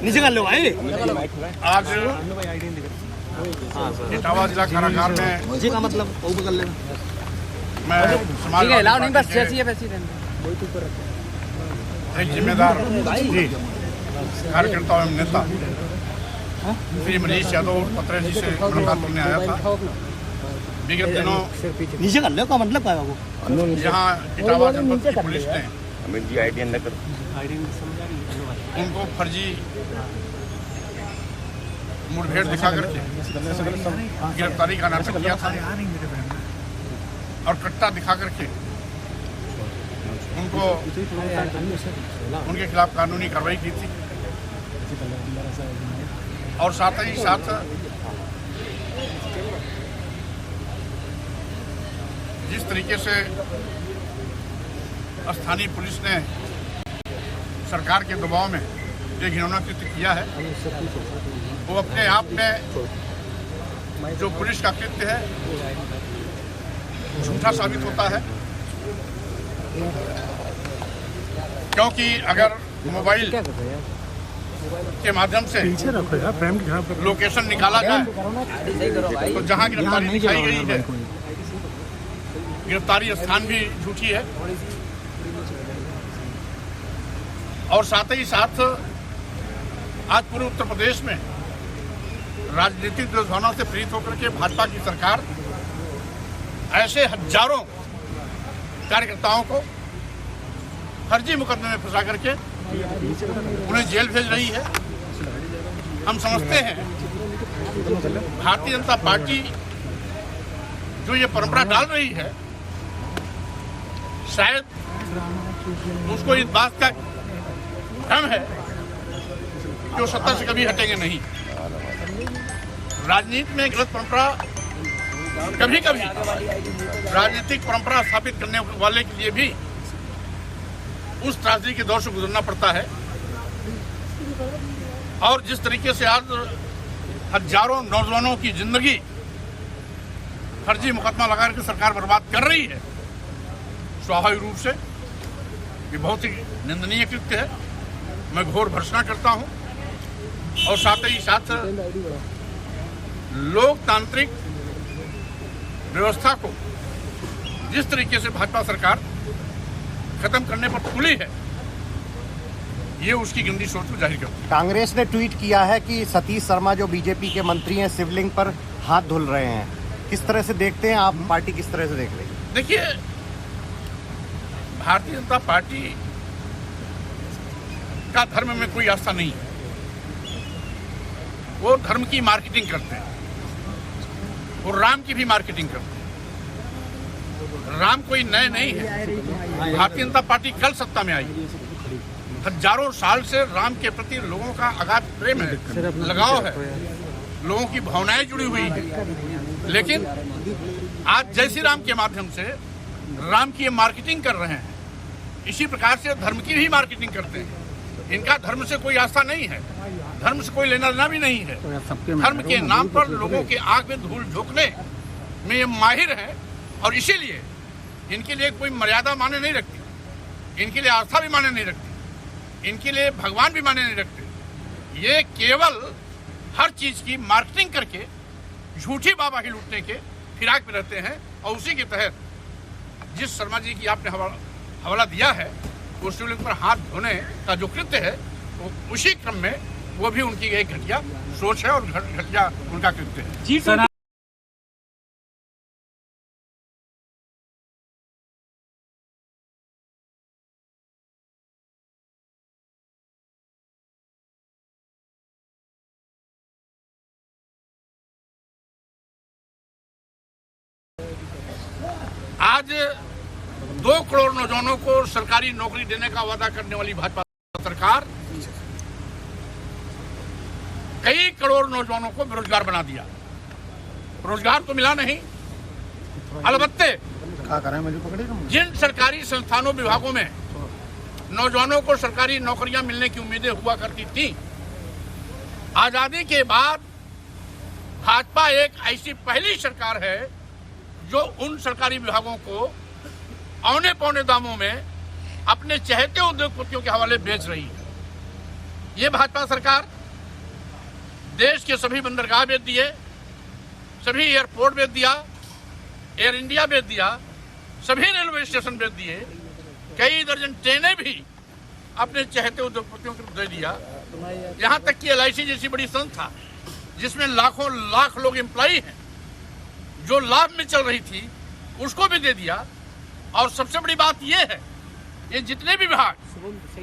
नीचे कर लो भाई। आज इटावा जिला कारागार में जी का मतलब वो भी कर लेना। मैं समाजवादी पार्टी के एक जिम्मेदार कार्यकर्ता एवं नेता श्री मनीष यादव पत्रे जी से मुलाकात करने आया था। विगत दिनों नीचे कर लो का मतलब क्या है वो? यहाँ इटावा जनपद की पुलिस ने उनको फर्जी मुठभेड़ दिखा करके गिरफ्तारी का नाटक किया था और कट्टा दिखा करके उनको उनके खिलाफ कानूनी कार्रवाई की थी। और साथ ही साथ जिस तरीके से स्थानीय पुलिस ने सरकार के दबाव में ये घिनौना कृत्य किया है, वो अपने आप में जो पुलिस का कृत्य है झूठा साबित होता है। क्योंकि अगर मोबाइल के माध्यम से लोकेशन निकाला जाए तो जहां गिरफ्तारी दिखाई गई है, गिरफ्तारी स्थान भी झूठी है। और साथ ही साथ आज पूरे उत्तर प्रदेश में राजनीतिक दुर्भावनाओं से प्रेरित होकर के भाजपा की सरकार ऐसे हजारों कार्यकर्ताओं को फर्जी मुकदमे में फंसा करके उन्हें जेल भेज रही है। हम समझते हैं भारतीय जनता पार्टी जो ये परंपरा डाल रही है, शायद उसको इस बात का भ्रम है कि वो सत्ता से कभी हटेंगे नहीं। राजनीति में गलत परंपरा कभी कभी राजनीतिक परंपरा स्थापित करने वाले के लिए भी उस त्रासदी के दौर से गुजरना पड़ता है। और जिस तरीके से आज हजारों नौजवानों की जिंदगी फर्जी मुकदमा लगा कर सरकार बर्बाद कर रही है, स्वाभाविक रूप से ये बहुत ही निंदनीय कृत्य है। मैं घोर भर्त्सना करता हूं। और साथ ही साथ लोकतांत्रिक व्यवस्था को जिस तरीके से भाजपा सरकार खत्म करने पर तुली है, ये उसकी गंदी सोच को जाहिर करती है। कांग्रेस ने ट्वीट किया है कि सतीश शर्मा जो बीजेपी के मंत्री हैं शिवलिंग पर हाथ धुल रहे हैं। किस तरह से देखते हैं आप? पार्टी किस तरह से देख रही है? देखिए, भारतीय जनता पार्टी का धर्म में कोई आस्था नहीं है। वो धर्म की मार्केटिंग करते हैं और राम की भी मार्केटिंग करते हैं। राम कोई नए नहीं है। भारतीय जनता पार्टी कल सत्ता में आई। हजारों साल से राम के प्रति लोगों का अगाध प्रेम है, लगाव है, लोगों की भावनाएं जुड़ी हुई है। लेकिन आज जय श्री राम के माध्यम से राम की ये मार्केटिंग कर रहे हैं। इसी प्रकार से धर्म की भी मार्केटिंग करते हैं। इनका धर्म से कोई आस्था नहीं है, धर्म से कोई लेना देना भी नहीं है। धर्म के नाम पर लोगों के आंख में धूल झोंकने में ये माहिर है। और इसीलिए इनके लिए कोई मर्यादा माने नहीं रखती, इनके लिए आस्था भी माने नहीं रखती, इनके लिए भगवान भी माने नहीं रखते। ये केवल हर चीज की मार्केटिंग करके झूठी बाबा ही लूटने के फिराक में रहते हैं। और उसी के तहत जिस शर्मा जी की आपने हवाला दिया है, वो शिवलिंग पर हाथ धोने का जो कृत्य है, वो उसी क्रम में वो भी उनकी एक घटिया सोच है और घटिया उनका कृत्य है। जी सर। आज 2 करोड़ नौजवानों को सरकारी नौकरी देने का वादा करने वाली भाजपा सरकार कई करोड़ नौजवानों को बेरोजगार बना दिया। रोजगार तो मिला नहीं। अलबत्ते जिन सरकारी संस्थानों विभागों में नौजवानों को सरकारी नौकरियां मिलने की उम्मीदें हुआ करती थी, आजादी के बाद भाजपा एक ऐसी पहली सरकार है जो उन सरकारी विभागों को औने पौने दामों में अपने चहेते उद्योगपतियों के हवाले बेच रही है। ये भाजपा सरकार देश के सभी बंदरगाह बेच दिए, सभी एयरपोर्ट बेच दिया, एयर इंडिया बेच दिया, सभी रेलवे स्टेशन बेच दिए, कई दर्जन ट्रेनें भी अपने चहेते उद्योगपतियों को दे दिया। यहाँ तक कि LIC जैसी बड़ी संस्था जिसमें लाखों लाख लोग एम्प्लॉई हैं, जो लाभ में चल रही थी, उसको भी दे दिया। और सबसे बड़ी बात यह है, ये जितने भी विभाग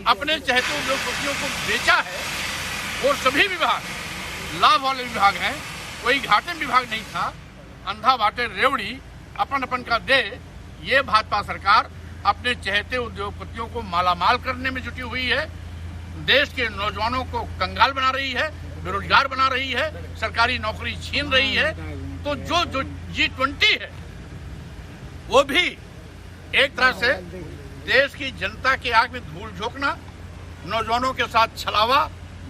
अपने चहेते उद्योगपतियों को बेचा है, वो सभी विभाग लाभ वाले विभाग हैं, कोई घाटे में विभाग नहीं था। अंधा बाटे रेवड़ी अपन अपन का दे, ये भाजपा सरकार अपने चहेते उद्योगपतियों को मालामाल करने में जुटी हुई है, देश के नौजवानों को कंगाल बना रही है, बेरोजगार बना रही है, सरकारी नौकरी छीन रही है। तो जो G20 है वो भी एक तरह से देश की जनता की आंख में धूल झोंकना, नौजवानों के साथ छलावा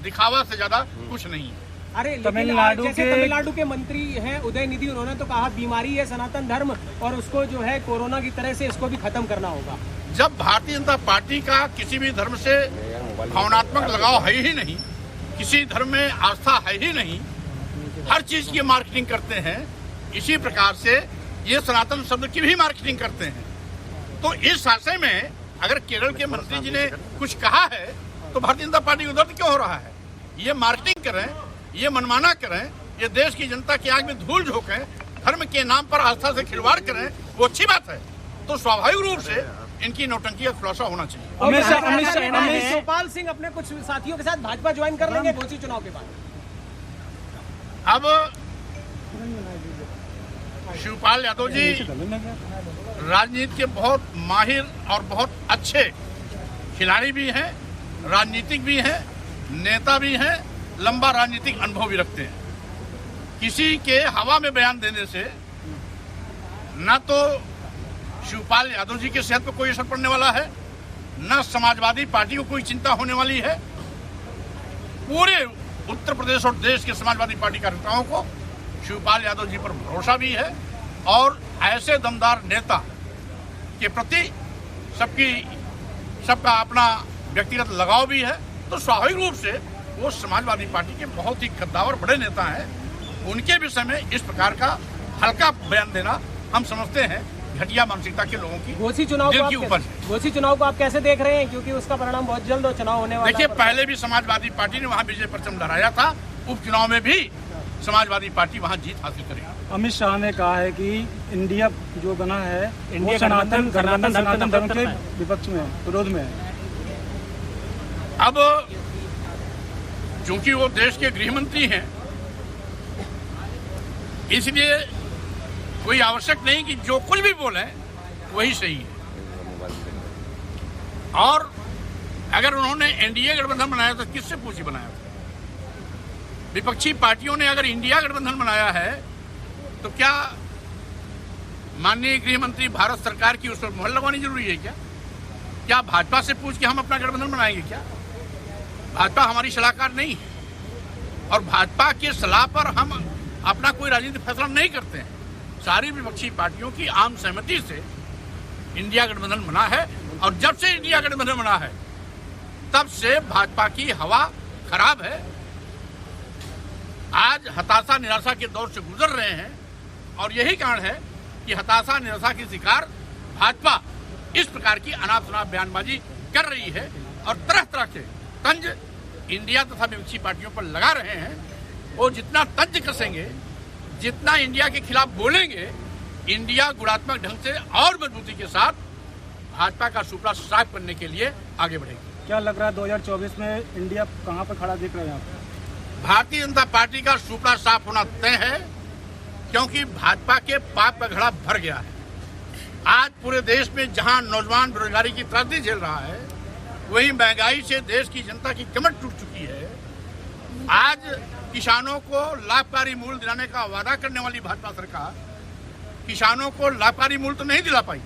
दिखावा से ज्यादा कुछ नहीं है। अरे तमिलनाडु के मंत्री हैं उदयनिधि, उन्होंने तो कहा बीमारी है सनातन धर्म और उसको जो है कोरोना की तरह से इसको भी खत्म करना होगा। जब भारतीय जनता पार्टी का किसी भी धर्म से भावनात्मक लगाव है ही नहीं, किसी धर्म में आस्था है ही नहीं, हर चीज की मार्केटिंग करते हैं, इसी प्रकार से ये सनातन शब्द की भी मार्केटिंग करते हैं। तो इस आशय में अगर केरल के मंत्री जी ने कुछ कहा है तो भारतीय जनता पार्टी को दर्द क्यों हो रहा है? ये मार्केटिंग करें, ये मनमाना करें, ये देश की जनता की आंख में धूल झोंकें, धर्म के नाम पर आस्था से खिलवाड़ करें, वो अच्छी बात है। तो स्वाभाविक रूप से इनकी नौटंकी का खुलासा होना चाहिए। शिवपाल सिंह अपने कुछ साथियों के साथ भाजपा ज्वाइन कर लेंगे घोषित चुनाव के बाद। अब शिवपाल यादव जी राजनीति के बहुत माहिर और बहुत अच्छे खिलाड़ी भी हैं, राजनीतिक भी हैं, नेता भी हैं, लंबा राजनीतिक अनुभव भी रखते हैं। किसी के हवा में बयान देने से न तो शिवपाल यादव जी के सेहत पर कोई असर पड़ने वाला है, न समाजवादी पार्टी को कोई चिंता होने वाली है। पूरे उत्तर प्रदेश और देश के समाजवादी पार्टी कार्यकर्ताओं को शिवपाल यादव जी पर भरोसा भी है और ऐसे दमदार नेता के प्रति सबका अपना व्यक्तिगत लगाव भी है। तो स्वाभाविक रूप से वो समाजवादी पार्टी के बहुत ही कद्दावर बड़े नेता हैं, उनके विषय में इस प्रकार का हल्का बयान देना हम समझते हैं घटिया मानसिकता के लोगों की घोषित चुनाव को आप कैसे देख रहे हैं, क्योंकि उसका परिणाम बहुत जल्द चुनाव होने वाला है। देखिए, पहले भी समाजवादी पार्टी ने वहाँ विजय परचम लहराया था, उपचुनाव में भी समाजवादी पार्टी वहाँ जीत हासिल करेगी। अमित शाह ने कहा है कि इंडिया जो बना है वो सनातन धर्म के विपक्ष में, विरोध में है। अब चूंकि वो देश के गृह मंत्री हैं, इसलिए कोई आवश्यक नहीं कि जो कुछ भी बोले वही सही है। और अगर उन्होंने एनडीए गठबंधन बनाया तो किससे पूछी बनाया था? विपक्षी पार्टियों ने अगर इंडिया गठबंधन बनाया है तो क्या माननीय गृह मंत्री भारत सरकार की उस पर मुहर लगवानी जरूरी है क्या? क्या भाजपा से पूछ के हम अपना गठबंधन बनाएंगे क्या? भाजपा हमारी सलाहकार नहीं है और भाजपा की सलाह पर हम अपना कोई राजनीतिक फैसला नहीं करते हैं। सारी विपक्षी पार्टियों की आम सहमति से इंडिया गठबंधन बना है और जब से इंडिया गठबंधन बना है तब से भाजपा की हवा खराब है। आज हताशा निराशा के दौर से गुजर रहे हैं और यही कारण है कि हताशा निराशा की शिकार भाजपा इस प्रकार की अनाप शनाप बयानबाजी कर रही है और तरह तरह के तंज इंडिया तथा विपक्षी पार्टियों पर लगा रहे हैं। वो जितना तंज कसेंगे, जितना इंडिया के खिलाफ बोलेंगे, इंडिया गुणात्मक ढंग से और मजबूती के साथ भाजपा का सुपड़ा साफ करने के लिए आगे बढ़ेगी। क्या लग रहा है 2024 में इंडिया कहां पर खड़ा दिख रहा है? यहाँ भारतीय जनता पार्टी का सुपड़ा साफ होना तय है, क्योंकि भाजपा के पाप का घड़ा भर गया है। आज पूरे देश में जहां नौजवान बेरोजगारी की त्रासदी झेल रहा है, वहीं महंगाई से देश की जनता की कमर टूट चुकी है। आज किसानों को लाभकारी मूल्य दिलाने का वादा करने वाली भाजपा सरकार किसानों को लाभकारी मूल्य तो नहीं दिला पाई।